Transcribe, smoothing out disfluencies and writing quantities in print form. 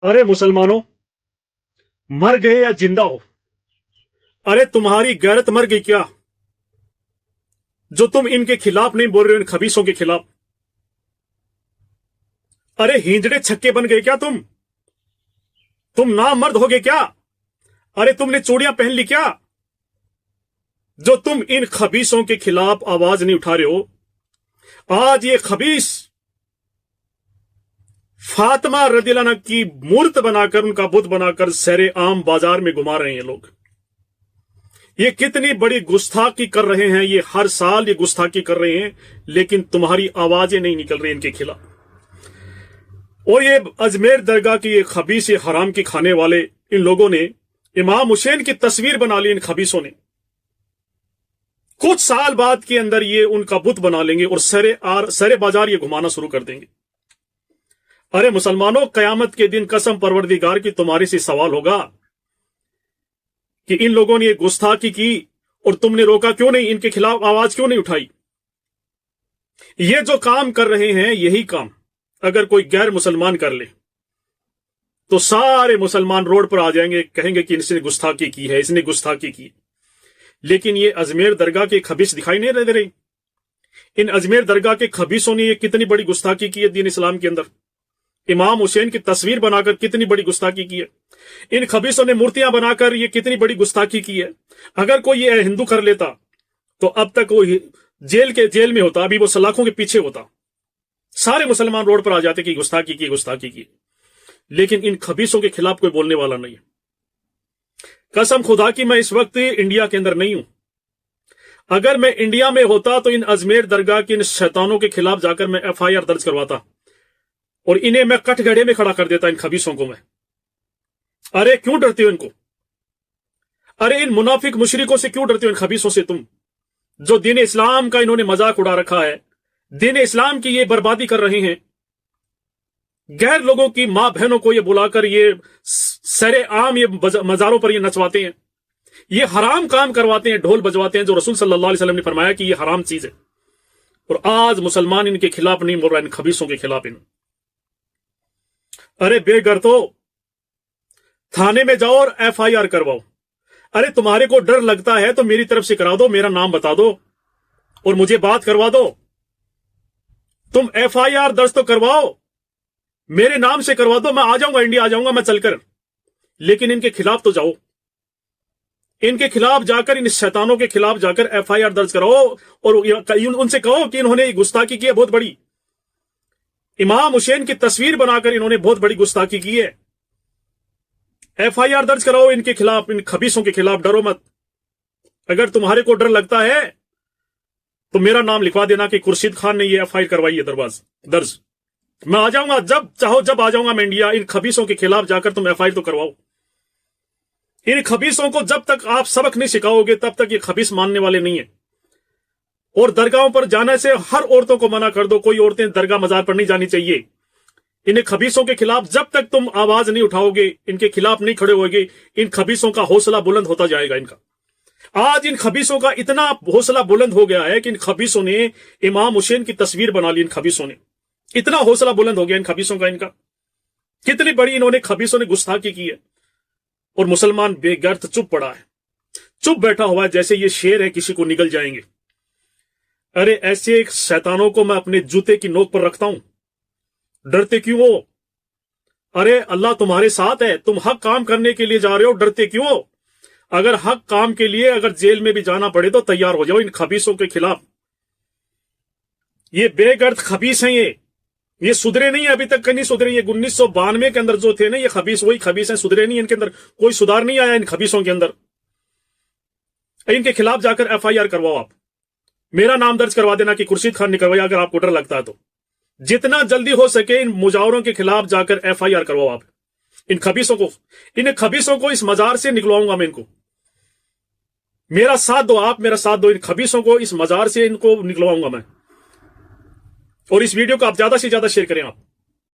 अरे मुसलमानों, मर गए या जिंदा हो? अरे तुम्हारी गैरत मर गई क्या, जो तुम इनके खिलाफ नहीं बोल रहे हो, इन खबीसों के खिलाफ? अरे हिंजड़े छक्के बन गए क्या तुम नामर्द हो गए क्या? अरे तुमने चूड़ियां पहन ली क्या, जो तुम इन खबीसों के खिलाफ आवाज नहीं उठा रहे हो? आज ये खबीस फातिमा रदियल्लाहु अन्हा की मूर्त बनाकर, उनका बुत बनाकर सरे आम बाजार में घुमा रहे हैं लोग। ये कितनी बड़ी गुस्ताखी कर रहे हैं, ये हर साल ये गुस्ताखी कर रहे हैं, लेकिन तुम्हारी आवाजें नहीं निकल रही इनके खिलाफ। और ये अजमेर दरगाह की ये खबीस, ये हराम की खाने वाले इन लोगों ने इमाम हुसैन की तस्वीर बना ली। इन खबीसों ने कुछ साल बाद के अंदर ये उनका बुत बना लेंगे और सरे बाजार ये घुमाना शुरू कर देंगे। अरे मुसलमानों, कयामत के दिन कसम परवरदिगार की तुम्हारे से सवाल होगा कि इन लोगों ने ये गुस्ताखी की और तुमने रोका क्यों नहीं, इनके खिलाफ आवाज क्यों नहीं उठाई? ये जो काम कर रहे हैं, यही काम अगर कोई गैर मुसलमान कर ले तो सारे मुसलमान रोड पर आ जाएंगे, कहेंगे कि इसने गुस्ताखी की है, इसने गुस्ताखी की। लेकिन ये अजमेर दरगाह के खबीस दिखाई नहीं दे रहे। इन अजमेर दरगाह के खबीसों ने ये कितनी बड़ी गुस्ताखी की है दीन इस्लाम के अंदर। इमाम हुसैन की तस्वीर बनाकर कितनी बड़ी गुस्ताखी की है। इन खबीसों ने मूर्तियां बनाकर ये कितनी बड़ी गुस्ताखी की है। अगर कोई ये हिंदू कर लेता तो अब तक वो जेल में होता, अभी वो सलाखों के पीछे होता। सारे मुसलमान रोड पर आ जाते कि गुस्ताखी की। लेकिन इन खबीसों के खिलाफ कोई बोलने वाला नहीं है। कसम खुदा की मैं इस वक्त इंडिया के अंदर नहीं हूं। अगर मैं इंडिया में होता तो इन अजमेर दरगाह के इन शैतानों के खिलाफ जाकर मैं FIR दर्ज करवाता और इन्हें मैं कठघरे में खड़ा कर देता, इन खबीसों को मैं। अरे क्यों डरते हो इनको? अरे इन मुनाफिक मुशरिकों से क्यों डरते हो, इन खबीसों से तुम, जो दीन इस्लाम का इन्होंने मजाक उड़ा रखा है, दीन इस्लाम की ये बर्बादी कर रहे हैं। गैर लोगों की मां बहनों को ये बुलाकर ये सरे आम ये मजारों पर ये नचवाते हैं, ये हराम काम करवाते हैं, ढोल बजवाते हैं, जो रसूल सल्लल्लाहु अलैहि वसल्लम ने फरमाया कि ये हराम चीज है। और आज मुसलमान इनके खिलाफ नहीं बोल रहा, इन खबीसों के खिलाफ। इन अरे बेगर्दो, थाने में जाओ और FIR करवाओ। अरे तुम्हारे को डर लगता है तो मेरी तरफ से करा दो, मेरा नाम बता दो और मुझे बात करवा दो। तुम FIR दर्ज तो करवाओ, मेरे नाम से करवा दो, मैं आ जाऊंगा, इंडिया आ जाऊंगा मैं चलकर। लेकिन इनके खिलाफ तो जाओ, इनके खिलाफ जाकर, इन शैतानों के खिलाफ जाकर FIR दर्ज कराओ और उनसे कहो कि इन्होंने गुस्ताखी की है बहुत बड़ी। इमाम हुसैन की तस्वीर बनाकर इन्होंने बहुत बड़ी गुस्ताखी की है। FIR दर्ज कराओ इनके खिलाफ, इन खबीसों के खिलाफ। डरो मत। अगर तुम्हारे को डर लगता है तो मेरा नाम लिखवा देना कि खुर्शीद खान ने ये FIR करवाई है दर्ज। मैं आ जाऊंगा, जब चाहो जब आ जाऊंगा मैं इंडिया। इन खबीसों के खिलाफ जाकर तुम FIR तो करवाओ। इन खबीसों को जब तक आप सबक नहीं सिखाओगे तब तक ये खबीस मानने वाले नहीं है। और दरगाहों पर जाने से हर औरतों को मना कर दो, कोई औरतें दरगाह मजार पर नहीं जानी चाहिए। इन खबीसों के खिलाफ जब तक तुम आवाज नहीं उठाओगे, इनके खिलाफ नहीं खड़े होगे, इन खबीसों का हौसला बुलंद होता जाएगा। इनका आज इन खबीसों का इतना हौसला बुलंद हो गया है कि इन खबीसों ने इमाम हुसैन की तस्वीर बना ली। इन खबीसों ने इतना हौसला बुलंद हो गया इन खबीसों का। इनका कितनी बड़ी इन्होंने खबीसों ने गुस्ताखी की है और मुसलमान बेगर्द चुप पड़ा है, चुप बैठा हुआ है, जैसे ये शेर है किसी को निगल जाएंगे। अरे ऐसे शैतानों को मैं अपने जूते की नोक पर रखता हूं। डरते क्यों हो? अरे अल्लाह तुम्हारे साथ है, तुम हक काम करने के लिए जा रहे हो, डरते क्यों हो? अगर हक काम के लिए अगर जेल में भी जाना पड़े तो तैयार हो जाओ इन खबीसों के खिलाफ। ये बेगर्द खबीस हैं, ये सुधरे नहीं, अभी तक नहीं सुधरे। ये 1992 के अंदर जो थे ना, ये खबीस वही खबीस हैं, सुधरे नहीं। इनके अंदर कोई सुधार नहीं आया इन खबीसों के अंदर। इनके खिलाफ जाकर FIR करवाओ आप। मेरा नाम दर्ज करवा देना कि खुर्शीद खान ने करवाया, अगर आपको डर लगता है तो। जितना जल्दी हो सके इन मुजावरों के खिलाफ जाकर FIR करवाओ आप। इन खबीसों को इस मजार से निकलवाऊंगा मैं इनको। मेरा साथ दो आप, मेरा साथ दो। इन खबीसों को इस मजार से इनको निकलवाऊंगा मैं। और इस वीडियो को आप ज्यादा से ज्यादा शेयर करें आप।